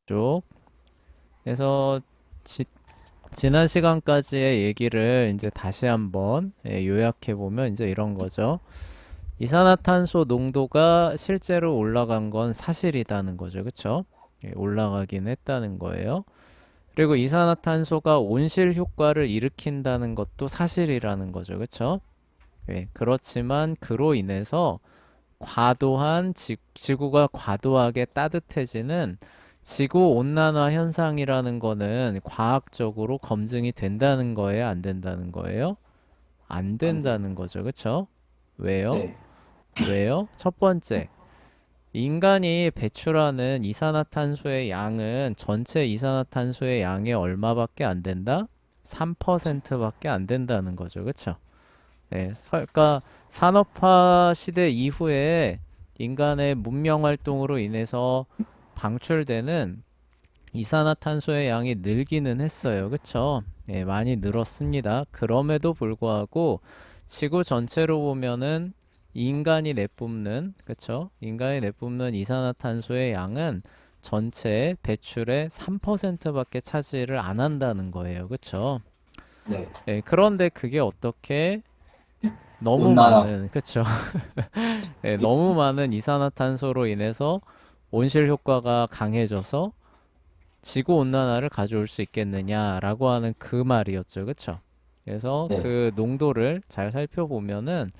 쪽. 그래서 지난 시간까지의 얘기를 이제 다시 한번 요약해 보면 이제 이런 거죠. 이산화탄소 농도가 실제로 올라간 건 사실이라는 거죠. 그쵸? 올라가긴 했다는 거예요. 그리고 이산화탄소가 온실 효과를 일으킨다는 것도 사실이라는 거죠. 그쵸? 그렇지만 그로 인해서 지구가 과도하게 따뜻해지는 지구 온난화 현상이라는 거는 과학적으로 검증이 된다는 거예요, 안 된다는 거예요? 안 안 됩니다. 된다는 거죠. 그쵸? 왜요? 네. 왜요? 첫 번째, 인간이 배출하는 이산화탄소의 양은 전체 이산화탄소의 양의 얼마밖에 안 된다? 3%밖에 안 된다는 거죠. 그쵸? 그러니까 산업화 시대 이후에 인간의 문명 활동으로 인해서 방출되는 이산화탄소의 양이 늘기는 했어요. 그쵸? 많이 늘었습니다. 그럼에도 불구하고 지구 전체로 보면은 그쵸? 인간이 내뿜는 이산화탄소의 양은 전체 배출의 3%밖에 차지를 안 한다는 거예요. 그쵸? 네. 그런데 그게 어떻게 너무 온난화. 많은, 그쵸? 너무 많은 이산화탄소로 인해서 온실 효과가 강해져서 지구 온난화를 가져올 수 있겠느냐라고 하는 그 말이었죠. 그쵸? 그래서 네. 그 농도를 잘 살펴보면은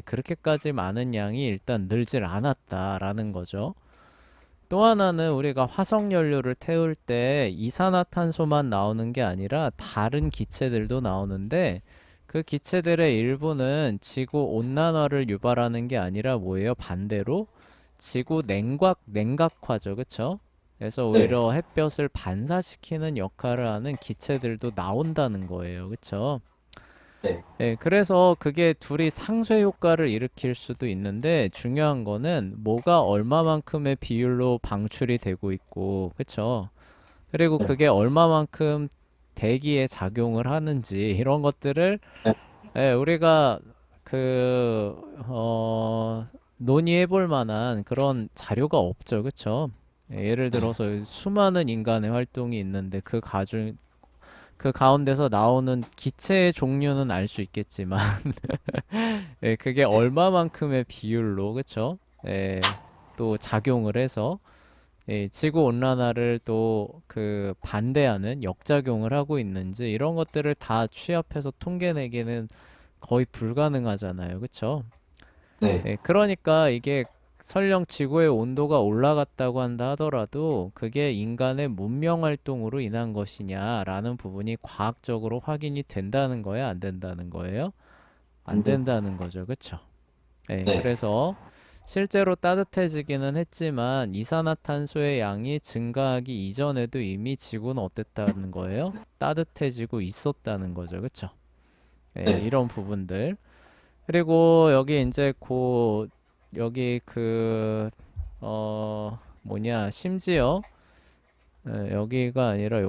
그렇게까지 많은 양이 일단 늘질 않았다라는 거죠. 또 하나는 우리가 화석 연료를 태울 때 이산화탄소만 나오는 게 아니라 다른 기체들도 나오는데 그 기체들의 일부는 지구 온난화를 유발하는 게 아니라 뭐예요? 반대로 지구 냉각화죠. 그쵸? 그래서 네. 오히려 햇볕을 반사시키는 역할을 하는 기체들도 나온다는 거예요. 그쵸? 네. 그래서 그게 둘이 상쇄 효과를 일으킬 수도 있는데 중요한 거는 뭐가 얼마만큼의 비율로 방출이 되고 있고, 그쵸? 그리고 네. 그게 얼마만큼 대기에 작용을 하는지 이런 것들을 네. 우리가 그, 논의해 볼 만한 그런 자료가 없죠. 그쵸? 예를 네. 들어서 수많은 인간의 활동이 있는데 그 가운데서 나오는 기체의 종류는 알 수 있겠지만 그게 네. 얼마만큼의 비율로 그쵸? 또 작용을 해서 지구 온난화를 또 그 반대하는 역작용을 하고 있는지 이런 것들을 다 취합해서 통계 내기는 거의 불가능하잖아요. 그쵸? 네. 그러니까 이게 설령 지구의 온도가 올라갔다고 한다 하더라도 그게 인간의 문명 활동으로 인한 것이냐라는 부분이 과학적으로 확인이 된다는 거예요, 안 된다는 거예요? 안 안 됩니다. 된다는 거죠. 그쵸? 네. 그래서 실제로 따뜻해지기는 했지만 이산화탄소의 양이 증가하기 이전에도 이미 지구는 어땠다는 거예요? 따뜻해지고 있었다는 거죠. 그쵸? 네. 이런 부분들. 그리고 여기 이제 여기 심지어 여기가 아니라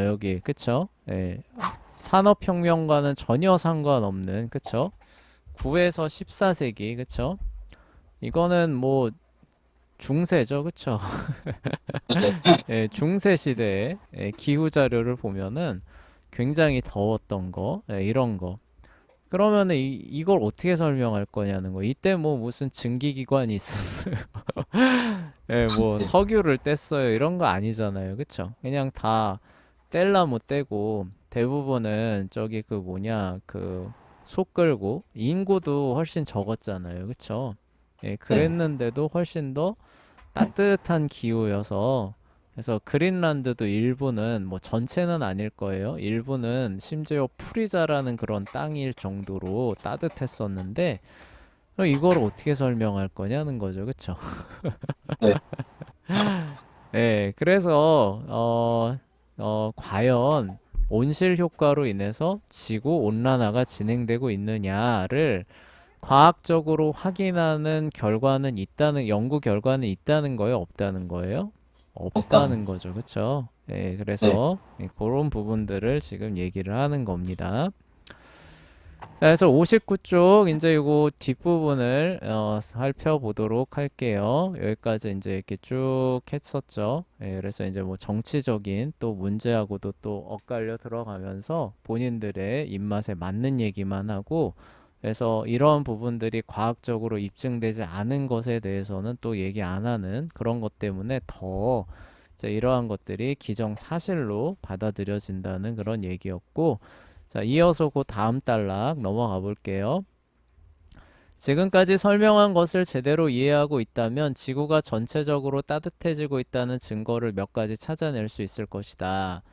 여기 그쵸? 산업혁명과는 전혀 상관없는 그쵸? 9에서 14세기 그쵸? 이거는 뭐 중세죠 그쵸? 중세 시대의 기후 자료를 보면은 굉장히 더웠던 거 이런 거 그러면은 이걸 어떻게 설명할 거냐는 거. 이때 뭐 무슨 증기기관이 있었어요. 뭐 네. 석유를 뗐어요. 이런 거 아니잖아요. 그쵸? 그냥 다 뗄라면 떼고 대부분은 저기 소 끌고 인구도 훨씬 적었잖아요. 그쵸? 네. 그랬는데도 훨씬 더 따뜻한 기후여서 그래서 그린란드도 일부는 뭐 전체는 아닐 거예요. 일부는 심지어 풀이 자라는 그런 땅일 정도로 따뜻했었는데 이걸 어떻게 설명할 거냐는 거죠. 그쵸? 네. 그래서 과연 온실 효과로 인해서 지구 온난화가 진행되고 있느냐를 과학적으로 확인하는 연구 결과는 있다는 거예요? 없다는 거예요? 없다는 없답니다. 거죠. 그쵸? 네. 그래서 그런 부분들을 지금 얘기를 하는 겁니다. 그래서 59쪽 이제 이거 뒷부분을 살펴보도록 할게요. 여기까지 이제 이렇게 쭉 했었죠. 예, 그래서 이제 뭐 정치적인 또 문제하고도 또 엇갈려 들어가면서 본인들의 입맛에 맞는 얘기만 하고, 그래서 이런 부분들이 과학적으로 입증되지 않은 것에 대해서는 또 얘기 안 하는 그런 것 때문에 더 이제 이러한 것들이 기정사실로 받아들여진다는 그런 얘기였고, 자, 이어서 그 다음 단락 넘어가 볼게요. 지금까지 설명한 것을 제대로 이해하고 있다면 지구가 전체적으로 따뜻해지고 있다는 증거를 몇 가지 찾아낼 수 있을 것이다.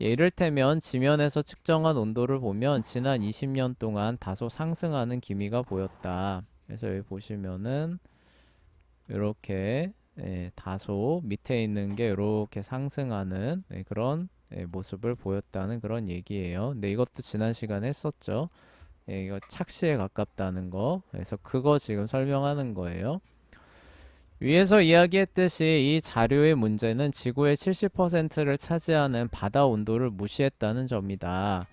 예, 이를테면 지면에서 측정한 온도를 보면 지난 20년 동안 다소 상승하는 기미가 보였다. 그래서 여기 보시면은 이렇게 다소 밑에 있는 게 이렇게 상승하는 그런 모습을 보였다는 그런 얘기예요. 근데 이것도 지난 시간에 했었죠. 이거 착시에 가깝다는 거. 그래서 그거 지금 설명하는 거예요. 위에서 이야기했듯이 이 자료의 문제는 지구의 70%를 차지하는 바다 온도를 무시했다는 점이다.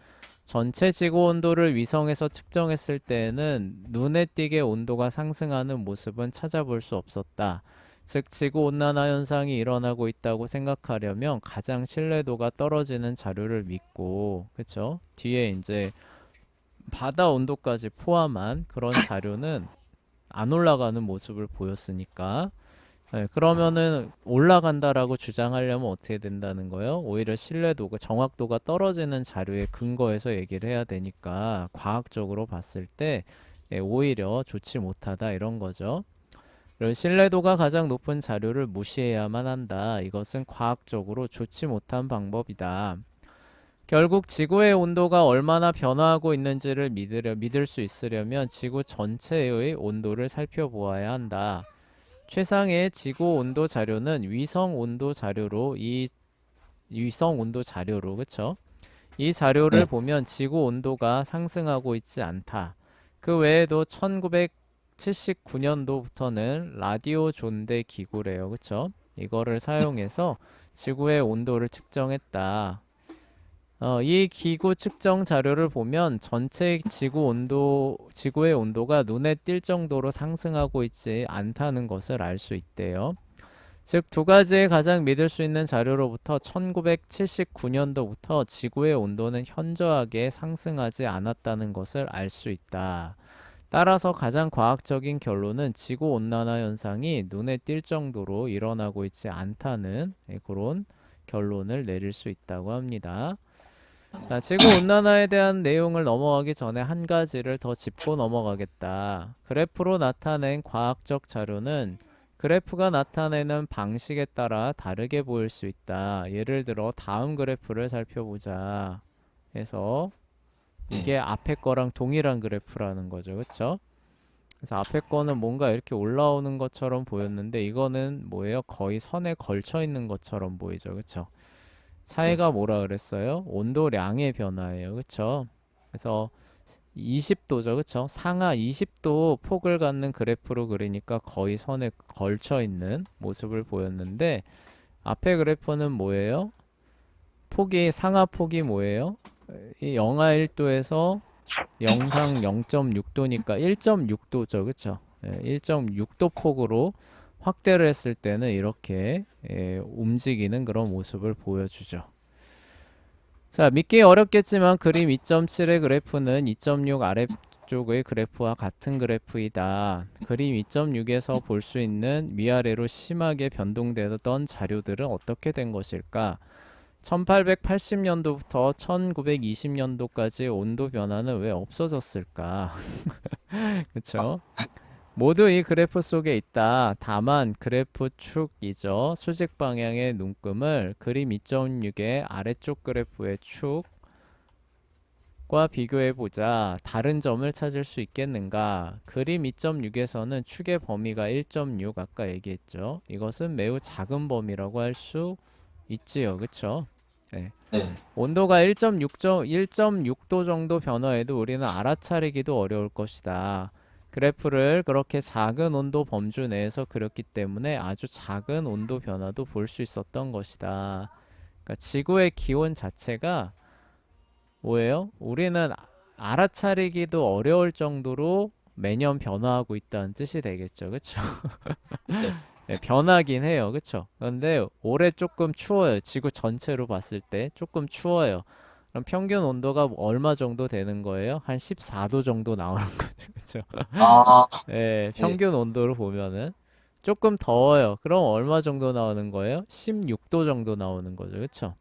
전체 지구 온도를 위성에서 측정했을 때에는 눈에 띄게 온도가 상승하는 모습은 찾아볼 수 없었다. 즉, 지구 온난화 현상이 일어나고 있다고 생각하려면 가장 신뢰도가 떨어지는 자료를 믿고, 그쵸? 뒤에 이제 바다 온도까지 포함한 그런 자료는 안 올라가는 모습을 보였으니까 그러면은 올라간다라고 주장하려면 어떻게 된다는 거예요? 오히려 신뢰도가 정확도가 떨어지는 자료에 근거해서 얘기를 해야 되니까 과학적으로 봤을 때 오히려 좋지 못하다 이런 거죠. 그리고 신뢰도가 가장 높은 자료를 무시해야만 한다. 이것은 과학적으로 좋지 못한 방법이다. 결국 지구의 온도가 얼마나 변화하고 있는지를 믿을 수 있으려면 지구 전체의 온도를 살펴보아야 한다. 최상의 지구 온도 자료는 위성 온도 자료로 그쵸? 이 자료를 네, 보면 지구 온도가 상승하고 있지 않다. 그 외에도 1979년도부터는 라디오 존대 기구래요. 그쵸? 이거를 사용해서 지구의 온도를 측정했다. 이 기구 측정 자료를 보면 전체 지구의 온도가 눈에 띌 정도로 상승하고 있지 않다는 것을 알 수 있대요. 즉, 두 가지의 가장 믿을 수 있는 자료로부터 1979년도부터 지구의 온도는 현저하게 상승하지 않았다는 것을 알 수 있다. 따라서 가장 과학적인 결론은 지구 온난화 현상이 눈에 띌 정도로 일어나고 있지 않다는 그런 결론을 내릴 수 있다고 합니다. 자, 지구 온난화에 대한 내용을 넘어가기 전에 한 가지를 더 짚고 넘어가겠다. 그래프로 나타낸 과학적 자료는 그래프가 나타내는 방식에 따라 다르게 보일 수 있다. 예를 들어 다음 그래프를 살펴보자. 해서 네, 이게 앞에 거랑 동일한 그래프라는 거죠. 그쵸? 그래서 앞에 거는 뭔가 이렇게 올라오는 것처럼 보였는데 이거는 뭐예요? 거의 선에 걸쳐 있는 것처럼 보이죠. 그쵸? 네, 차이가 뭐라 그랬어요? 온도량의 변화예요. 그쵸? 그래서 20도죠. 그쵸? 상하 20도 폭을 갖는 그래프로 그리니까 거의 선에 걸쳐 있는 모습을 보였는데 앞에 그래프는 뭐예요? 상하 폭이 뭐예요? 이 영하 1도에서 영상 0.6도니까 1.6도죠. 그쵸? 1.6도 폭으로 확대를 했을 때는 이렇게 움직이는 그런 모습을 보여주죠. 자, 믿기 어렵겠지만 그림 2.7의 그래프는 2.6 아래쪽의 그래프와 같은 그래프이다. 그림 2.6에서 볼 수 있는 위아래로 심하게 변동되던 자료들은 어떻게 된 것일까? 1880년도부터 1920년도까지 온도 변화는 왜 없어졌을까? 그쵸? 모두 이 그래프 속에 있다. 다만 그래프 축이죠. 수직 방향의 눈금을 그림 2.6의 아래쪽 그래프의 축과 비교해 보자. 다른 점을 찾을 수 있겠는가? 그림 2.6에서는 축의 범위가 1.6 아까 얘기했죠. 이것은 매우 작은 범위라고 할 수 있지요. 그쵸? 네. 네, 온도가 1.6도 정도 변화해도 우리는 알아차리기도 어려울 것이다. 그래프를 그렇게 작은 온도 범주 내에서 그렸기 때문에 아주 작은 온도 변화도 볼 수 있었던 것이다. 그러니까 지구의 기온 자체가 뭐예요? 우리는 알아차리기도 어려울 정도로 매년 변화하고 있다는 뜻이 되겠죠. 그쵸? 네. 네, 변하긴 해요. 그쵸? 그런데 올해 조금 추워요. 지구 전체로 봤을 때 조금 추워요. 그럼 평균 온도가 얼마 정도 되는 거예요? 한 14도 정도 나오는 거죠. 그쵸? 아, 네, 네. 평균 온도를 보면은 조금 더워요. 그럼 얼마 정도 나오는 거예요? 16도 정도 나오는 거죠. 그쵸?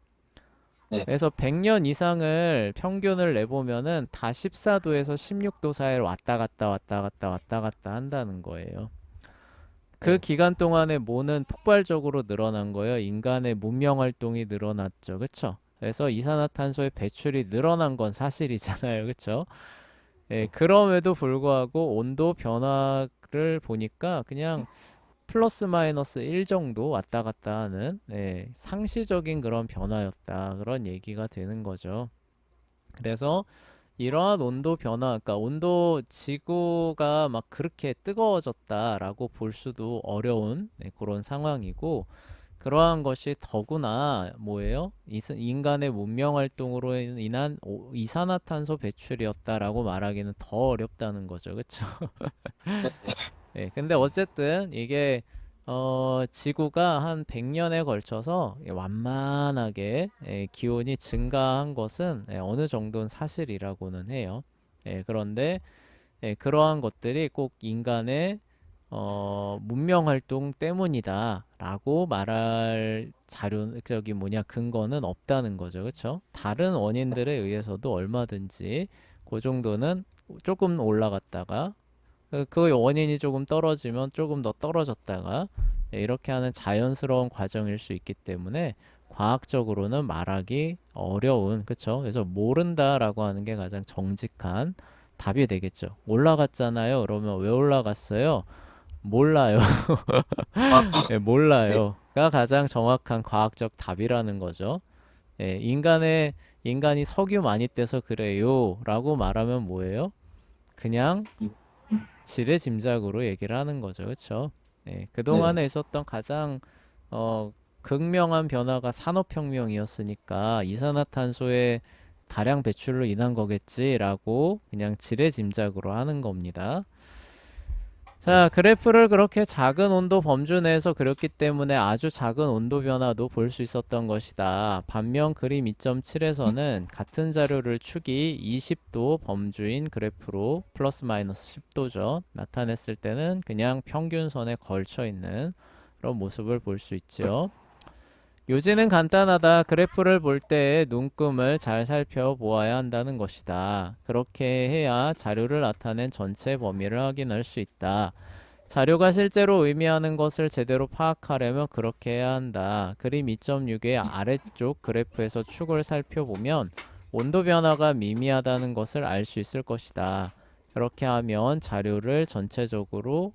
네. 그래서 100년 이상을 평균을 내보면은 다 14도에서 16도 사이를 왔다 갔다 왔다 갔다 왔다 갔다 한다는 거예요. 그 네. 기간 동안에 뭐는 폭발적으로 늘어난 거예요. 인간의 문명 활동이 늘어났죠. 그쵸? 그래서 이산화탄소의 배출이 늘어난 건 사실이잖아요. 그쵸? 예, 네. 그럼에도 불구하고 온도 변화를 보니까 그냥 플러스 마이너스 1 정도 왔다 갔다 하는 상시적인 그런 변화였다. 그런 얘기가 되는 거죠. 그래서 이러한 온도 변화, 그러니까 온도 지구가 막 그렇게 뜨거워졌다라고 볼 수도 어려운 그런 상황이고 그러한 것이 더구나 뭐예요? 인간의 문명 활동으로 인한 이산화탄소 배출이었다라고 말하기는 더 어렵다는 거죠. 그렇죠? 네, 근데 어쨌든 이게 지구가 한 100년에 걸쳐서 완만하게 기온이 증가한 것은 어느 정도는 사실이라고는 해요. 그런데 그러한 것들이 꼭 인간의 문명 활동 때문이다라고 말할 저기 뭐냐 근거는 없다는 거죠. 그렇죠? 다른 원인들에 의해서도 얼마든지 그 정도는 조금 올라갔다가 그 원인이 조금 떨어지면 조금 더 떨어졌다가 이렇게 하는 자연스러운 과정일 수 있기 때문에 과학적으로는 말하기 어려운, 그쵸? 그래서 모른다라고 하는 게 가장 정직한 답이 되겠죠. 올라갔잖아요. 그러면 왜 올라갔어요? 몰라요. 아, 예, 네. 몰라요.가 가장 정확한 과학적 답이라는 거죠. 인간이 석유 많이 떼서 그래요. 라고 말하면 뭐예요? 그냥 음, 지레짐작으로 얘기를 하는 거죠. 그렇죠? 네. 그동안에 있었던 가장 어, 극명한 변화가 산업혁명이었으니까 이산화탄소의 다량 배출로 인한 거겠지라고 그냥 지레짐작으로 하는 겁니다. 네. 자, 그래프를 그렇게 작은 온도 범주 내에서 그렸기 때문에 아주 작은 온도 변화도 볼 수 있었던 것이다. 반면 그림 2.7에서는 같은 자료를 축이 20도 범주인 그래프로 플러스 마이너스 10도죠. 나타냈을 때는 그냥 평균선에 걸쳐 있는 그런 모습을 볼 수 있죠. 요지는 간단하다. 그래프를 볼 때 눈금을 잘 살펴보아야 한다는 것이다. 그렇게 해야 자료를 나타낸 전체 범위를 확인할 수 있다. 자료가 실제로 의미하는 것을 제대로 파악하려면 그렇게 해야 한다. 그림 2.6의 아래쪽 그래프에서 축을 살펴보면 온도 변화가 미미하다는 것을 알 수 있을 것이다. 그렇게 하면 자료를 전체적으로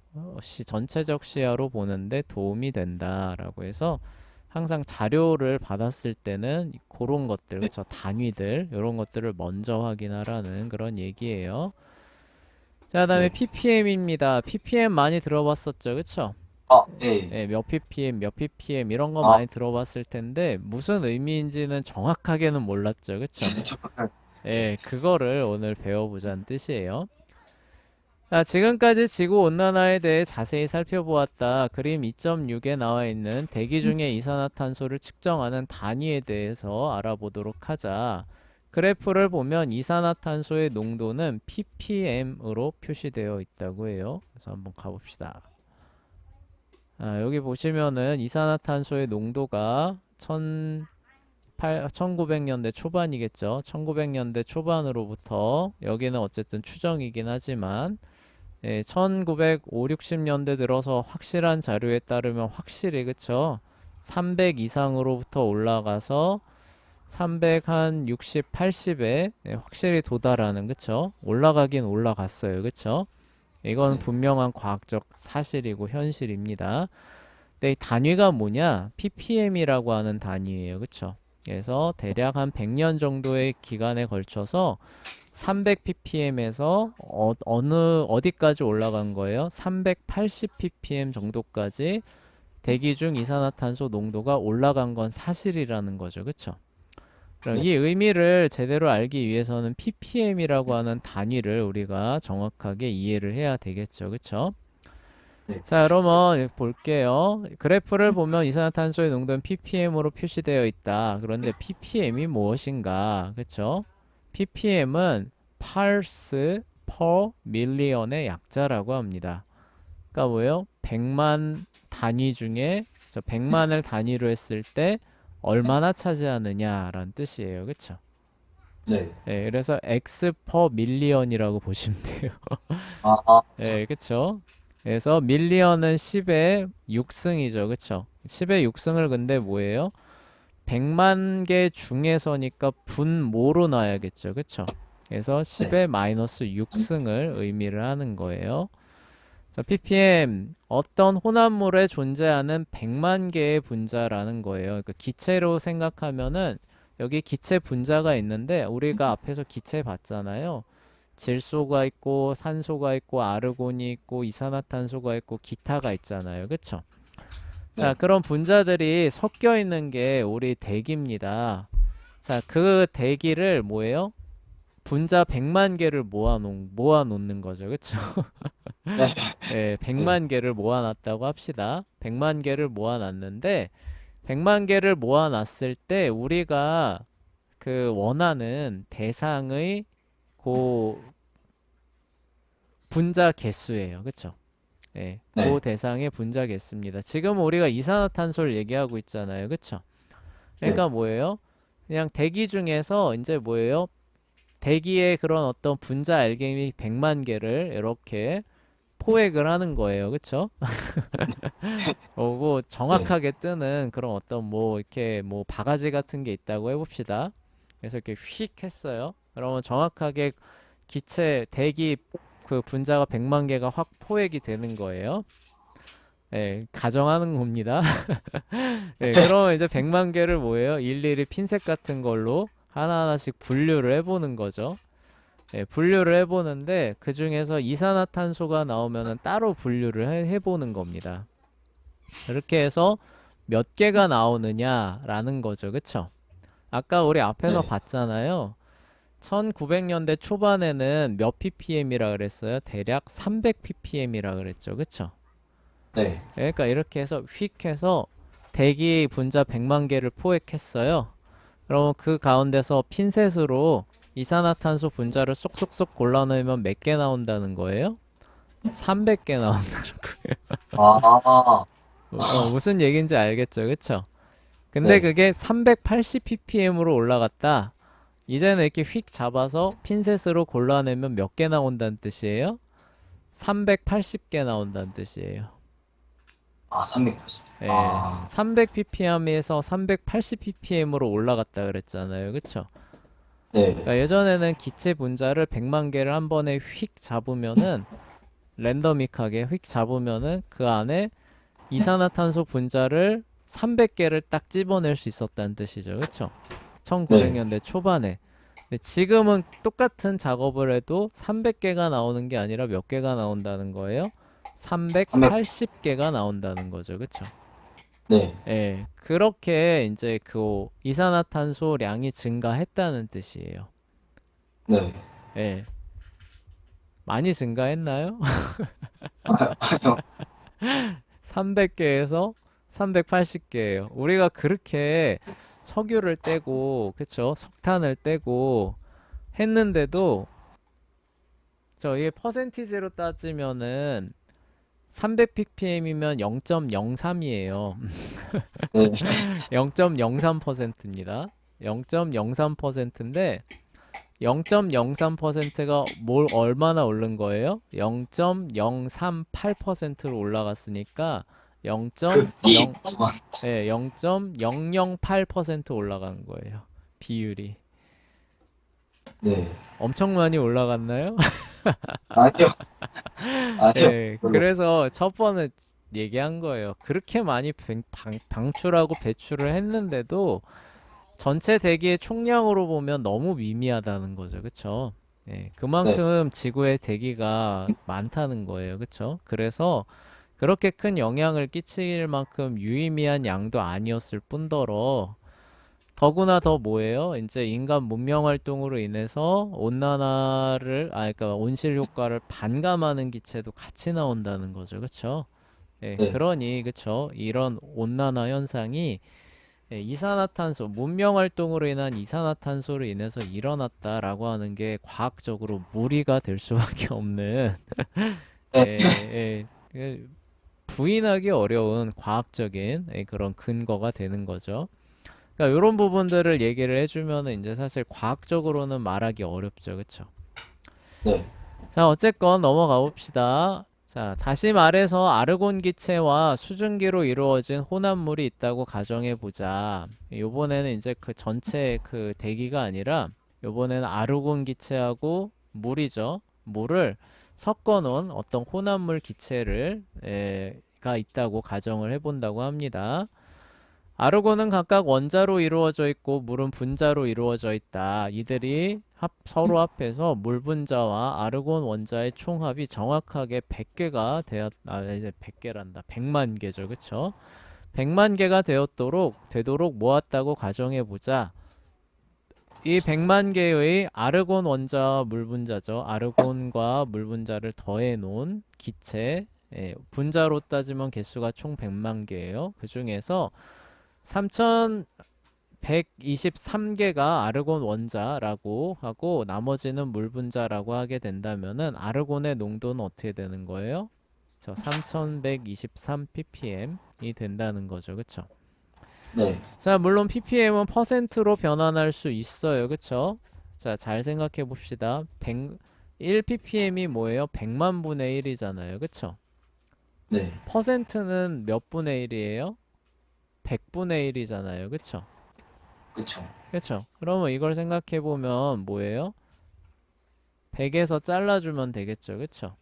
전체적 시야로 보는데 도움이 된다라고 해서 항상 자료를 받았을 때는 그런 것들, 네. 그렇죠? 단위들 이런 것들을 먼저 확인하라는 그런 얘기예요. 자, 그다음에 네. ppm입니다. ppm 많이 들어봤었죠, 그렇죠? 아, 네. 몇 ppm, 몇 ppm 이런 거 아, 많이 들어봤을 텐데 무슨 의미인지는 정확하게는 몰랐죠, 그렇죠? 네. 그거를 오늘 배워보자는 뜻이에요. 자, 지금까지 지구 온난화에 대해 자세히 살펴보았다. 그림 2.6에 나와 있는 대기 중의 이산화탄소를 측정하는 단위에 대해서 알아보도록 하자. 그래프를 보면 이산화탄소의 농도는 ppm으로 표시되어 있다고 해요. 그래서 한번 가봅시다. 여기 보시면은 이산화탄소의 농도가 1900년대 초반이겠죠. 1900년대 초반으로부터 여기는 어쨌든 추정이긴 하지만 1950, 60년대 들어서 확실한 자료에 따르면 확실히 그쵸? 300 이상으로부터 올라가서 300 한 60, 80에 확실히 도달하는 그쵸? 올라가긴 올라갔어요. 그쵸? 이건 네. 분명한 과학적 사실이고 현실입니다. 근데 이 단위가 뭐냐? ppm이라고 하는 단위예요. 그쵸? 그래서 대략 한 100년 정도의 기간에 걸쳐서 300ppm에서 어디까지 올라간 거예요? 380ppm 정도까지 대기 중 이산화탄소 농도가 올라간 건 사실이라는 거죠. 그쵸? 그럼 네. 이 의미를 제대로 알기 위해서는 ppm이라고 하는 단위를 우리가 정확하게 이해를 해야 되겠죠. 그쵸? 네. 자, 그러면 볼게요. 그래프를 보면 이산화탄소의 농도는 ppm으로 표시되어 있다. 그런데 ppm이 무엇인가? 그쵸? ppm은 parts per million의 약자라고 합니다. 그러니까 뭐예요? 100만 단위 중에 저 100만을 단위로 했을 때 얼마나 차지하느냐라는 뜻이에요. 그쵸? 네. 네, 그래서 x per million이라고 보시면 돼요. 아, 네, 그쵸? 그래서 밀리언은 10의 6승이죠. 그쵸? 10의 6승을 근데 뭐예요? 100만 개 중에서니까 분모로 놔야겠죠. 그쵸? 그래서 네. 10의 마이너스 6승을 의미를 하는 거예요. 자, ppm 어떤 혼합물에 존재하는 100만 개의 분자라는 거예요. 그러니까 기체로 생각하면은 여기 기체 분자가 있는데 우리가 앞에서 기체 봤잖아요. 질소가 있고 산소가 있고 아르곤이 있고 이산화탄소가 있고 기타가 있잖아요. 그쵸? 자, 네. 그런 분자들이 섞여 있는 게 우리 대기입니다. 자, 그 대기를 뭐예요? 분자 100만 개를 모아놓는 거죠. 그쵸? 네. 예, 네. 100만 개를 모아놨다고 합시다. 100만 개를 모아놨는데 100만 개를 모아놨을 때 우리가 그 원하는 대상의 그 분자 개수예요. 그쵸? 예, 그 네. 대상의 분자 개수입니다. 지금 우리가 이산화탄소를 얘기하고 있잖아요. 그쵸? 네. 그러니까 뭐예요? 그냥 대기 중에서 이제 뭐예요? 대기의 그런 어떤 분자 알갱이 100만 개를 이렇게 포획을 하는 거예요. 그쵸? 오고 네. 정확하게 뜨는 그런 어떤 뭐 이렇게 뭐 바가지 같은 게 있다고 해봅시다. 그래서 이렇게 휙 했어요. 그러면 정확하게 기체 대기 그 분자가 100만 개가 확 포획이 되는 거예요. 예, 가정하는 겁니다. 예, 그러면 이제 100만 개를 뭐예요? 일일이 핀셋 같은 걸로 하나하나씩 분류를 해보는 거죠. 예, 분류를 해보는데 그 중에서 이산화탄소가 나오면은 따로 분류를 해보는 겁니다. 이렇게 해서 몇 개가 나오느냐라는 거죠. 그쵸? 아까 우리 앞에서 네. 봤잖아요. 1900년대 초반에는 몇 ppm이라 그랬어요? 대략 300 ppm이라 그랬죠. 그쵸? 네. 그러니까 이렇게 해서 휙 해서 대기 분자 100만 개를 포획했어요. 그러면 그 가운데서 핀셋으로 이산화탄소 분자를 쏙쏙쏙 골라내면 몇 개 나온다는 거예요? 300개 나온다는 거예요. 아, 무슨 얘기인지 알겠죠? 그쵸? 근데 네. 그게 380 ppm으로 올라갔다. 이제는 이렇게 휙 잡아서 핀셋으로 골라내면 몇 개 나온다는 뜻이에요? 380개 나온다는 뜻이에요. 아, 380. 예, 아, 300 ppm에서 380 ppm으로 올라갔다 그랬잖아요. 그쵸? 네. 그러니까 예전에는 기체 분자를 100만 개를 한 번에 휙 잡으면은 랜더믹하게 휙 잡으면은 그 안에 이산화탄소 분자를 300개를 딱 집어낼 수 있었다는 뜻이죠. 그쵸? 네. 1900년대 초반에. 근데 지금은 똑같은 작업을 해도 300개가 나오는 게 아니라 몇 개가 나온다는 거예요? 300. 380개가 나온다는 거죠. 그쵸? 네. 예. 그렇게 이제 그 이산화탄소량이 증가했다는 뜻이에요. 네. 예. 많이 증가했나요? 아니요. 300개에서 380개예요. 우리가 그렇게 석유를 떼고, 그쵸? 석탄을 떼고 했는데도 이게 퍼센티지로 따지면은 300 ppm이면 0.03이에요. 네. 0.03%입니다. 0.03%인데 0.03%가 뭘 얼마나 오른 거예요? 0.038%로 올라갔으니까 0.0 얘기지만. 예, 0.008% 올라간 거예요. 비율이. 네. 엄청 많이 올라갔나요? 아니요. 아니요. 예, 별로. 그래서 첫 번에 얘기한 거예요. 그렇게 많이 방출하고 배출을 했는데도 전체 대기의 총량으로 보면 너무 미미하다는 거죠. 그쵸? 예, 네. 그만큼 지구의 대기가 많다는 거예요. 그쵸? 그래서 그렇게 큰 영향을 끼칠 만큼 유의미한 양도 아니었을 뿐더러 더구나 더 뭐예요? 이제 인간 문명 활동으로 인해서 온난화를, 그러니까 온실 효과를 반감하는 기체도 같이 나온다는 거죠. 그쵸? 예, 네, 그러니, 그쵸? 이런 온난화 현상이 이산화탄소, 문명 활동으로 인한 이산화탄소로 인해서 일어났다라고 하는 게 과학적으로 무리가 될 수밖에 없는, 네, 부인하기 어려운 과학적인 그런 근거가 되는 거죠. 그러니까 이런 부분들을 얘기를 해주면은 이제 사실 과학적으로는 말하기 어렵죠, 그쵸? 네, 자, 어쨌건 넘어가 봅시다. 자, 다시 말해서 아르곤 기체와 수증기로 이루어진 혼합물이 있다고 가정해 보자. 요번에는 이제 그 전체 그 대기가 아니라 요번에는 아르곤 기체하고 물이죠. 물을 섞어 놓은 어떤 혼합물 기체를 가 있다고 가정을 해 본다고 합니다. 아르곤은 각각 원자로 이루어져 있고 물은 분자로 이루어져 있다. 이들이 서로 합해서 물 분자와 아르곤 원자의 총합이 정확하게 100개가 이제 100개란다. 100만 개죠. 그쵸? 100만 개가 되도록 모았다고 가정해 보자. 이 100만 개의 아르곤 원자와 물 분자죠. 아르곤과 물 분자를 더해 놓은 기체, 분자로 따지면 개수가 총 100만 개예요. 그 중에서 3123개가 아르곤 원자라고 하고 나머지는 물 분자라고 하게 된다면은 아르곤의 농도는 어떻게 되는 거예요? 3123 ppm이 된다는 거죠. 그쵸? 네, 자, 물론 ppm은 퍼센트로 변환할 수 있어요. 그쵸? 자, 잘 생각해 봅시다. 1 ppm이 뭐예요? 100만 분의 1이잖아요. 그쵸? 네, 퍼센트는 몇 분의 1이에요? 100분의 1이잖아요. 그쵸? 그쵸. 그쵸? 그러면 이걸 생각해 보면 뭐예요? 100에서 잘라주면 되겠죠. 그쵸?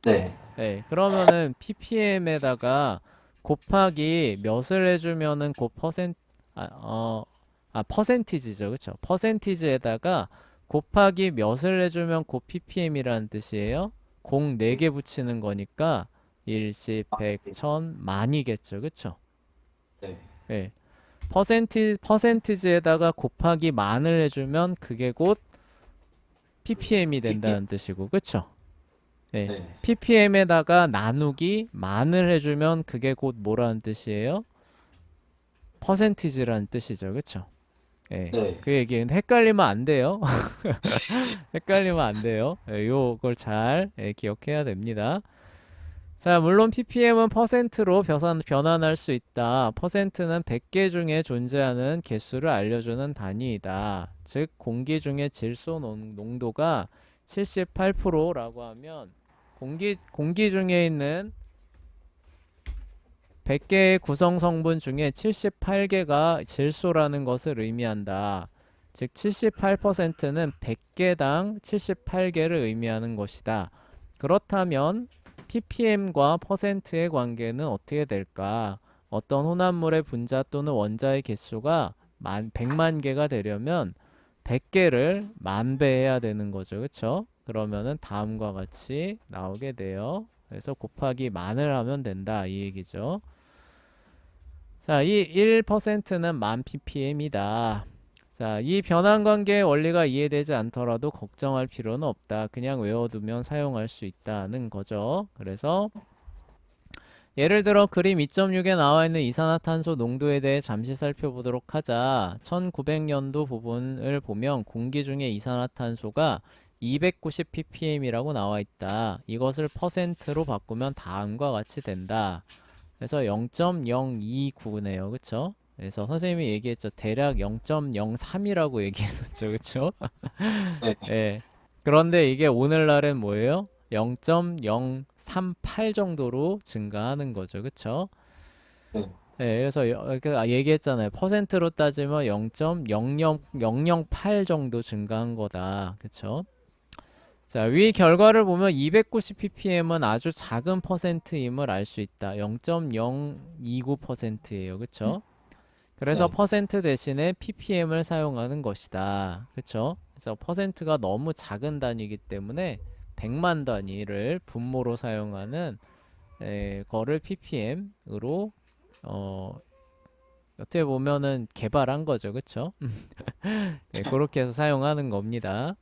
네, 네. 그러면은 ppm에다가 곱하기 몇을 해주면은 그 퍼센티지죠. 그쵸? 퍼센티지에다가 곱하기 몇을 해주면 그 ppm이라는 뜻이에요. 0 4개 붙이는 거니까 일십, 아, 백, 천, 만이겠죠. 그쵸? 네, 네. 퍼센티지에다가 곱하기 만을 해주면 그게 곧 ppm이 PPM. 된다는 뜻이고, 그쵸? 네. 네, ppm에다가 나누기 만을 해주면 그게 곧 뭐라는 뜻이에요? 퍼센티지라는 뜻이죠, 그쵸? 예. 네, 그 얘기는 헷갈리면 안 돼요. 헷갈리면 안 돼요. 요걸 잘 기억해야 됩니다. 자, 물론 ppm은 퍼센트로 변환할 수 있다. 퍼센트는 100개 중에 존재하는 개수를 알려주는 단위이다. 즉, 공기 중에 질소 농도가 78%라고 하면 공기 중에 있는 100개의 구성 성분 중에 78개가 질소라는 것을 의미한다. 즉, 78%는 100개당 78개를 의미하는 것이다. 그렇다면 ppm과 퍼센트의 관계는 어떻게 될까? 어떤 혼합물의 분자 또는 원자의 개수가 100만 개가 되려면 100개를 만 배 해야 되는 거죠. 그쵸? 그러면은 다음과 같이 나오게 돼요. 그래서 곱하기 만을 하면 된다. 이 얘기죠. 자, 이 1%는 만 ppm이다. 자, 이 변환 관계의 원리가 이해되지 않더라도 걱정할 필요는 없다. 그냥 외워두면 사용할 수 있다는 거죠. 그래서 예를 들어 그림 2.6에 나와 있는 이산화탄소 농도에 대해 잠시 살펴보도록 하자. 1900년도 부분을 보면 공기 중에 이산화탄소가 290 ppm이라고 나와 있다. 이것을 퍼센트로 바꾸면 다음과 같이 된다. 그래서 0.029네요. 그쵸? 그래서 선생님이 얘기했죠. 대략 0.03이라고 얘기했었죠. 그쵸? 네, 예. 그런데 이게 오늘날은 뭐예요? 0.038 정도로 증가하는 거죠. 그쵸? 네, 예, 그래서 얘기했잖아요. 퍼센트로 따지면 0.00008 정도 증가한 거다. 그쵸? 자, 위 결과를 보면 290 ppm은 아주 작은 퍼센트임을 알 수 있다. 0.029%예요. 그쵸? 그래서 네, 퍼센트 대신에 ppm을 사용하는 것이다. 그쵸? 그래서 퍼센트가 너무 작은 단위이기 때문에 100만 단위를 분모로 사용하는 거를 ppm으로 어떻게 보면은 개발한 거죠. 그쵸? 네, 그렇게 해서 사용하는 겁니다.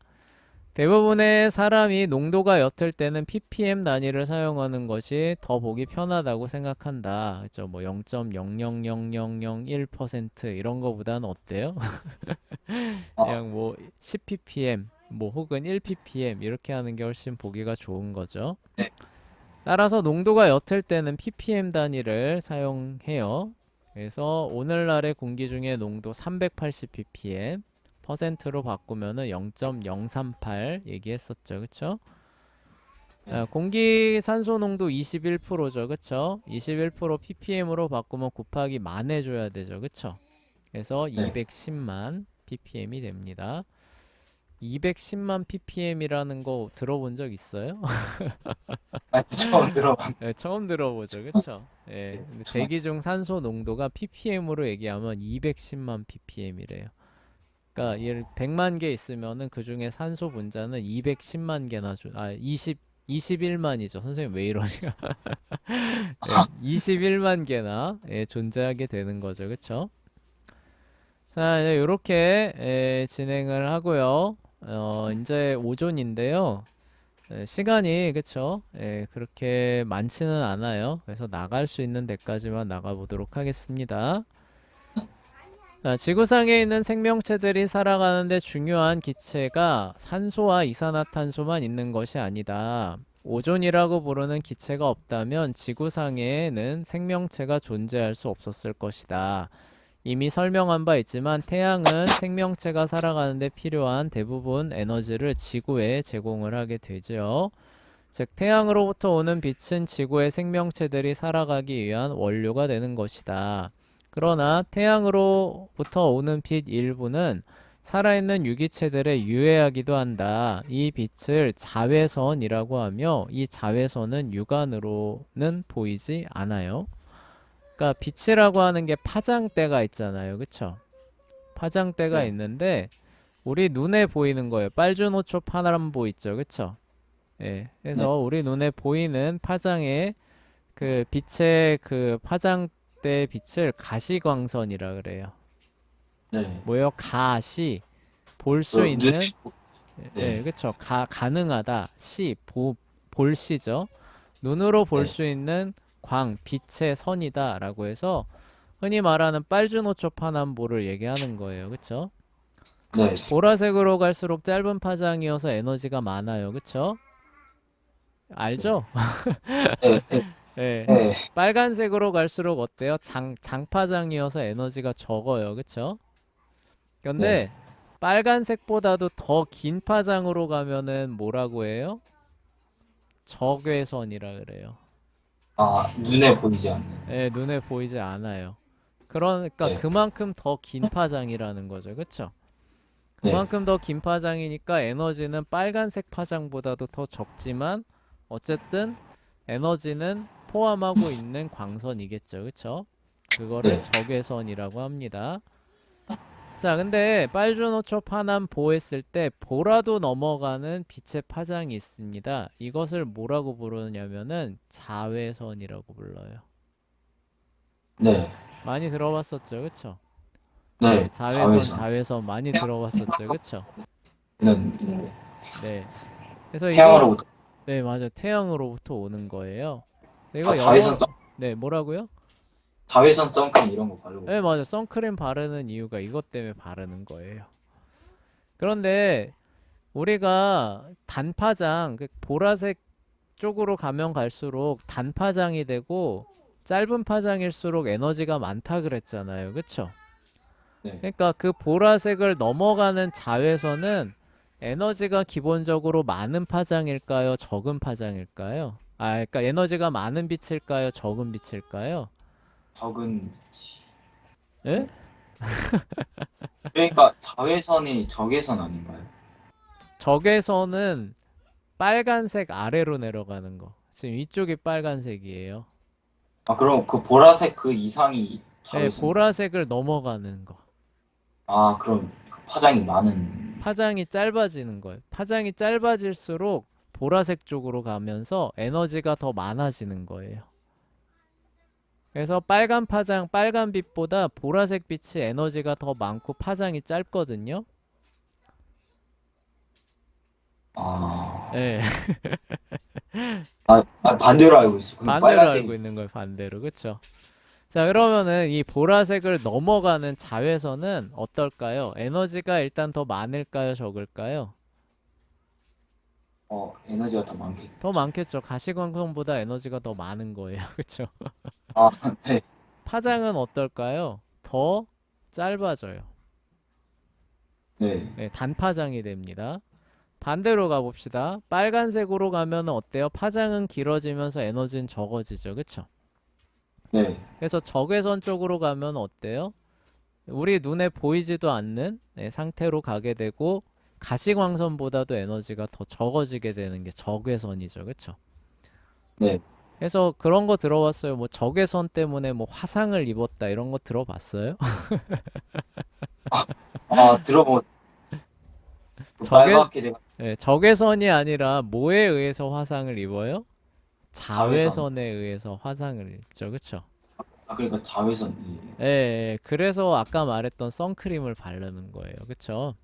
대부분의 사람이 농도가 옅을 때는 ppm 단위를 사용하는 것이 더 보기 편하다고 생각한다. 그죠? 뭐 0.00001% 이런 거보다는 어때요? 아, 그냥 뭐 10ppm 뭐 혹은 1ppm 이렇게 하는 게 훨씬 보기가 좋은 거죠. 네, 따라서 농도가 옅을 때는 ppm 단위를 사용해요. 그래서 오늘날의 공기 중에 농도 380ppm 퍼센트로 바꾸면은 0.038 얘기했었죠. 그쵸? 네, 공기 산소 농도 21%죠. 그쵸? 21% ppm으로 바꾸면 곱하기 만 해줘야 되죠. 그쵸? 그래서 네. 210만 ppm이 됩니다. 210만 ppm이라는 거 들어본 적 있어요? 아니, 처음 들어봤는데. 네, 처음 들어보죠. 그쵸? 예. 근데 정말. 대기 중 산소 농도가 ppm으로 얘기하면 210만 ppm이래요. 그러니까 얘를 100만 개 있으면은 그 중에 산소 분자는 210만 개나 21만이죠. 선생님 왜 이러지? 네, 21만 개나 예, 존재하게 되는 거죠. 그쵸? 자, 이렇게 진행을 하고요. 이제 오존인데요. 시간이 그쵸? 그렇게 많지는 않아요. 그래서 나갈 수 있는 데까지만 나가보도록 하겠습니다. 자, 지구상에 있는 생명체들이 살아가는데 중요한 기체가 산소와 이산화탄소만 있는 것이 아니다. 오존이라고 부르는 기체가 없다면 지구상에는 생명체가 존재할 수 없었을 것이다. 이미 설명한 바 있지만 태양은 생명체가 살아가는데 필요한 대부분 에너지를 지구에 제공을 하게 되죠. 즉, 태양으로부터 오는 빛은 지구의 생명체들이 살아가기 위한 원료가 되는 것이다. 그러나 태양으로부터 오는 빛 일부는 살아있는 유기체들에 유해하기도 한다. 이 빛을 자외선이라고 하며 이 자외선은 육안으로는 보이지 않아요. 그러니까 빛이라고 하는 게 파장대가 있잖아요. 그쵸? 파장대가 네, 있는데 우리 눈에 보이는 거예요. 빨주노초 파남보 있죠. 그쵸? 예. 네, 그래서 우리 눈에 보이는 파장의 그 빛의 그 파장대 빛을 가시광선이라 그래요. 네. 뭐요? 가시 볼 수 그, 눈에, 있는 예, 네, 그쵸. 가능하다. 볼시죠. 눈으로 볼 네, 수 있는 빛의 선이다라고 해서 흔히 말하는 빨주노초 파남보를 얘기하는 거예요. 그쵸? 네, 보라색으로 갈수록 짧은 파장이어서 에너지가 많아요. 그쵸? 네, 알죠? 네, 네, 예. 네, 빨간색으로 갈수록 어때요? 장파장이어서 에너지가 적어요. 그쵸? 네. 근데 빨간색보다도 더 긴 파장으로 가면은 뭐라고 해요? 적외선이라 그래요. 아, 눈에 보이지 않는. 예, 눈에 보이지 않아요. 그러니까 네, 그만큼 더 긴 파장이라는 거죠. 그쵸? 네, 그만큼 더 긴 파장이니까 에너지는 빨간색 파장보다도 더 적지만 어쨌든 에너지는 포함하고 있는 광선이겠죠. 그쵸? 그거를 네, 적외선이라고 합니다. 자, 근데 빨주노초 파남보 했을 때 보라도 넘어가는 빛의 파장이 있습니다. 이것을 뭐라고 부르냐면은 자외선이라고 불러요. 네, 많이 들어봤었죠. 그쵸? 네. 자외선, 자외선. 자외선 많이 들어봤었죠. 그쵸? 는, 네. 네. 그래서 이거, 태양으로부터. 네, 맞아요. 태양으로부터 오는 거예요. 근데 아, 이거 네, 뭐라고요? 자외선 선크림 이런 거 바르고. 네, 맞아요. 선크림 바르는 이유가 이것 때문에 바르는 거예요. 그런데 우리가 단파장, 그 보라색 쪽으로 가면 갈수록 단파장이 되고 짧은 파장일수록 에너지가 많다 그랬잖아요. 그쵸? 네. 그러니까 그 보라색을 넘어가는 자외선은 에너지가 기본적으로 많은 파장일까요? 적은 파장일까요? 그러니까 에너지가 많은 빛일까요? 적은 빛일까요? 적은, 예? 네. 그러니까 자외선이 적외선 아닌가요? 적외선은 빨간색 아래로 내려가는 거. 지금 이쪽이 빨간색이에요. 아, 그럼 그 보라색 그 이상이 예, 자외선인가요? 보라색을 넘어가는 거. 아, 그럼 그 파장이 많은. 파장이 짧아지는 거예요. 파장이 짧아질수록 보라색 쪽으로 가면서 에너지가 더 많아지는 거예요. 그래서 빨간 파장, 빨간 빛보다 보라색 빛이 에너지가 더 많고 파장이 짧거든요. 아, 예, 반대로 알고 있어. 그럼 반대로 알고 빨간색이. 있는 걸 반대로, 그쵸? 자, 그러면은 이 보라색을 넘어가는 자외선은 어떨까요? 에너지가 일단 더 많을까요, 적을까요? 에너지가 더 많겠죠. 더 많겠죠. 가시광선보다 에너지가 더 많은 거예요. 그쵸? 아, 네, 파장은 어떨까요? 더 짧아져요. 네, 네, 단파장이 됩니다. 반대로 가봅시다. 빨간색으로 가면 어때요? 파장은 길어지면서 에너지는 적어지죠. 그쵸? 네. 그래서 적외선 쪽으로 가면 어때요? 우리 눈에 보이지도 않는 상태로 가게 되고 가시광선보다도 에너지가 더 적어지게 되는 게 적외선이죠. 그쵸? 네. 그래서 그런 거 들어봤어요. 뭐 적외선 때문에 뭐 화상을 입었다 이런 거 들어봤어요? 들어보 그 적외, 빨갛게 돼가 적외선이 아니라 뭐에 의해서 화상을 입어요? 자외선. 자외선에 의해서 화상을 입죠. 그쵸? 그러니까 자외선이. 예, 예. 그래서 아까 말했던 선크림을 바르는 거예요. 그쵸?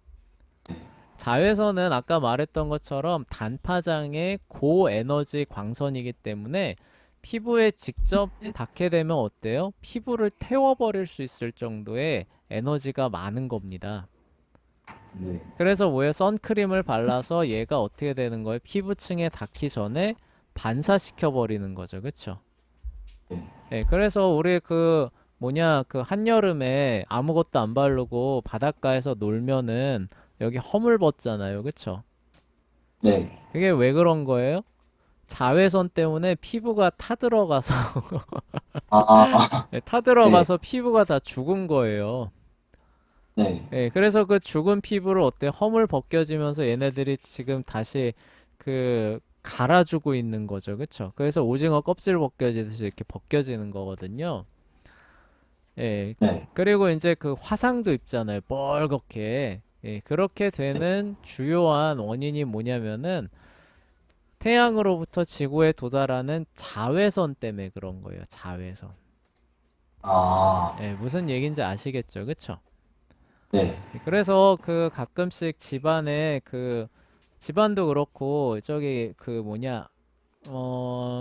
자외선은 아까 말했던 것처럼 단파장의 고에너지 광선이기 때문에 피부에 직접 닿게 되면 어때요? 피부를 태워버릴 수 있을 정도의 에너지가 많은 겁니다. 네, 그래서 뭐예요? 선크림을 발라서 얘가 어떻게 되는 거예요? 피부층에 닿기 전에 반사시켜 버리는 거죠. 그쵸? 네. 예, 그래서 우리 그 뭐냐 그 한여름에 아무것도 안 바르고 바닷가에서 놀면은 여기 허물 벗잖아요. 그쵸? 네. 그게 왜 그런 거예요? 자외선 때문에 피부가 타들어가서 아, 아, 예, 네, 타들어가서 피부가 다 죽은 거예요. 네, 예, 그래서 그 죽은 피부를 어때 허물 벗겨지면서 얘네들이 지금 다시 그 갈아주고 있는 거죠. 그쵸? 그래서 오징어 껍질 벗겨지듯이 이렇게 벗겨지는 거거든요. 예. 네, 그리고 이제 그 화상도 입잖아요. 뻘겋게. 예, 그렇게 네. 되는 주요한 원인이 뭐냐면은 태양으로부터 지구에 도달하는 자외선 때문에 그런 거예요. 자외선. 아, 예, 무슨 얘기인지 아시겠죠? 그쵸? 네, 예, 그래서 그 가끔씩 집안에 그 집안도 그렇고 저기 그 뭐냐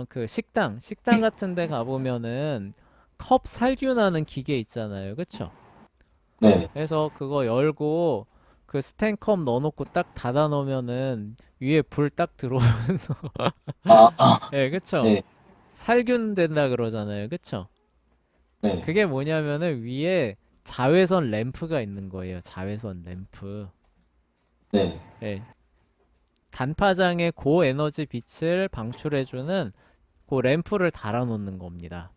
그 식당 같은 데 가보면은 컵 살균하는 기계 있잖아요. 그쵸? 네. 그래서 그거 열고 그 스텐컵 넣어놓고 딱 닫아 놓으면은 위에 불 딱 들어오면서 예, 그쵸? 네, 살균 된다 그러잖아요. 그쵸? 네, 그게 뭐냐면은 위에 자외선 램프가 있는 거예요. 자외선 램프. 네, 예. 단파장의 고에너지 빛을 방출해주는 그 램프를 달아 놓는 겁니다.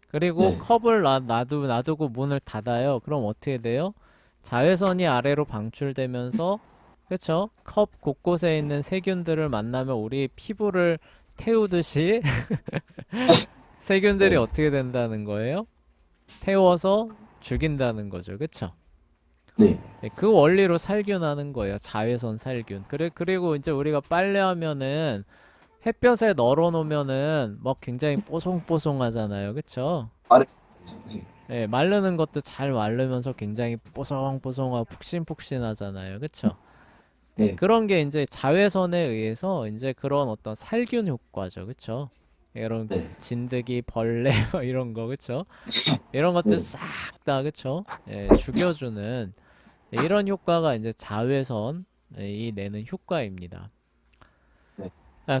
그리고 네, 컵을 놔두고 문을 닫아요. 그럼 어떻게 돼요? 자외선이 아래로 방출되면서 그쵸? 컵 곳곳에 있는 세균들을 만나면 우리 피부를 태우듯이 세균들이 네, 어떻게 된다는 거예요? 태워서 죽인다는 거죠. 그쵸? 네. 네, 그 원리로 살균하는 거예요. 자외선 살균. 그리고 이제 우리가 빨래하면은 햇볕에 널어 놓으면은 막 굉장히 뽀송뽀송하잖아요. 그쵸? 아래, 네, 예, 마르는 것도 잘 마르면서 굉장히 뽀송뽀송하고 푹신푹신하잖아요. 그쵸? 예, 네, 그런 게 이제 자외선에 의해서 이제 그런 어떤 살균 효과죠. 그쵸? 이런 네, 진드기, 벌레 뭐 이런 거. 그쵸? 이런 것들 네, 싹 다 그쵸? 예, 죽여주는 이런 효과가 이제 자외선이 내는 효과입니다. 네,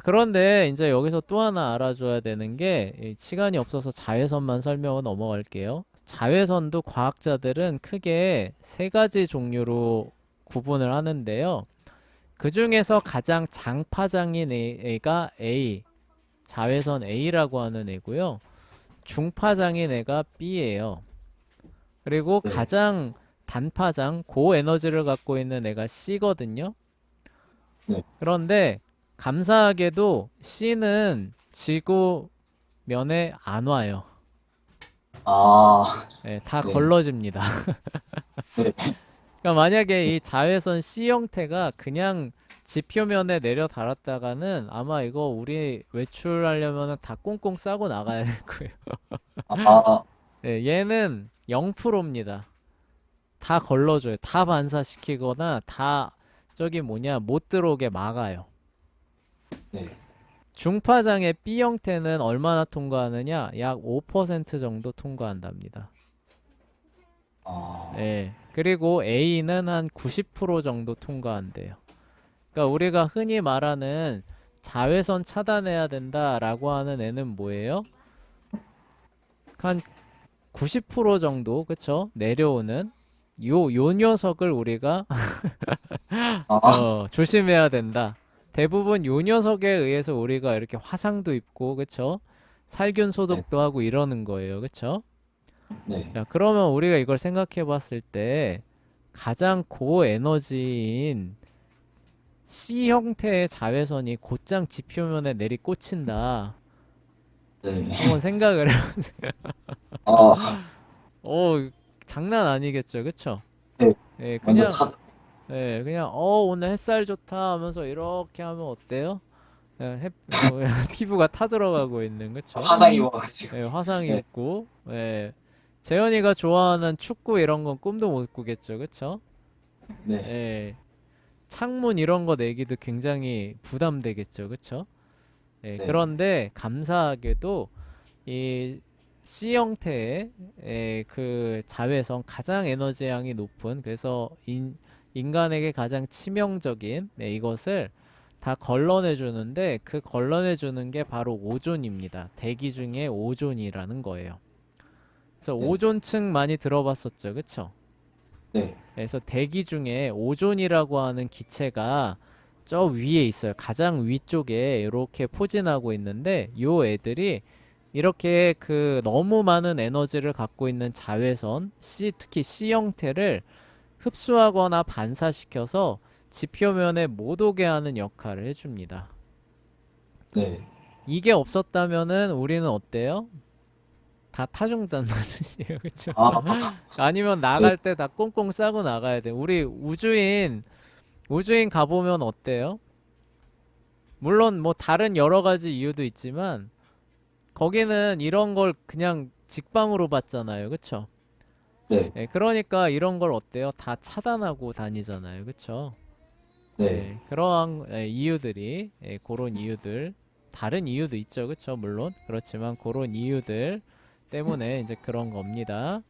그런데 이제 여기서 또 하나 알아줘야 되는 게 시간이 없어서 자외선만 설명을 넘어갈게요. 자외선도 과학자들은 크게 세 가지 종류로 구분을 하는데요. 그 중에서 가장 장파장인 애가 A, 자외선 A라고 하는 애고요. 중파장인 애가 B예요. 그리고 네, 가장 단파장, 고에너지를 갖고 있는 애가 C거든요. 네. 그런데 감사하게도 C는 지구 면에 안 와요. 아, 예, 다 네, 걸러집니다. 네, 그러니까 만약에 이 자외선 C 형태가 그냥 지표면에 내려 달았다가는 아마 이거 우리 외출하려면은 다 꽁꽁 싸고 나가야 될 거예요. 아, 네, 얘는 0%입니다. 다 걸러줘요. 다 반사시키거나 다 저기 뭐냐 못 들어오게 막아요. 네. 중파장의 B 형태는 얼마나 통과하느냐? 약 5% 정도 통과한답니다. 아, 예. 그리고 A는 한 90% 정도 통과한대요. 그러니까 우리가 흔히 말하는 자외선 차단해야 된다라고 하는 애는 뭐예요? 한 90% 정도, 그쵸? 내려오는 요 녀석을 우리가 아, 조심해야 된다. 대부분 요 녀석에 의해서 우리가 이렇게 화상도 입고, 그쵸? 살균 네, 소독도 하고 이러는 거예요. 그쵸? 네, 자, 그러면 우리가 이걸 생각해 봤을 때 가장 고에너지인 C 형태의 자외선이 곧장 지표면에 내리꽂힌다. 네. 한번 생각을 해. 아, 어, 장난 아니겠죠. 그쵸? 네. 예, 먼저 그냥, 그냥, 오늘 햇살 좋다 하면서 이렇게 하면 어때요? 그냥 피부가 타들어가고 있는, 그쵸? 화상 입어가지고. 예, 화상이 네, 있고, 예. 재현이가 좋아하는 축구 이런 건 꿈도 못 꾸겠죠. 그쵸? 네, 예. 창문 이런 거 내기도 굉장히 부담되겠죠. 그쵸? 예, 네, 그런데 감사하게도 이 C 형태의 그 자외선 가장 에너지량이 높은 그래서 인간에게 가장 치명적인 이것을 다 걸러내 주는데 그 걸러내 주는 게 바로 오존입니다. 대기 중에 오존이라는 거예요. 그래서 네, 오존층 많이 들어봤었죠. 그쵸? 네, 그래서 대기 중에 오존이라고 하는 기체가 저 위에 있어요. 가장 위쪽에 이렇게 포진하고 있는데 요 애들이 이렇게 그 너무 많은 에너지를 갖고 있는 자외선 C 특히 C 형태를 흡수하거나 반사시켜서 지표면에 못 오게 하는 역할을 해줍니다. 네. 이게 없었다면은 우리는 어때요? 다 타중단다는 뜻이에요. 그쵸? 아, 아니면 네. 나갈 때 다 꽁꽁 싸고 나가야 돼. 우리 우주인 가보면 어때요? 물론 뭐 다른 여러 가지 이유도 있지만 거기는 이런 걸 그냥 직방으로 봤잖아요. 그쵸? 네, 예, 그러니까 이런 걸 어때요? 다 차단하고 다니잖아요. 그쵸? 네. 예, 그러한 이유들이 그런 이유들 다른 이유도 있죠. 그쵸? 물론 그렇지만 그런 이유들 때문에 이제 그런 겁니다.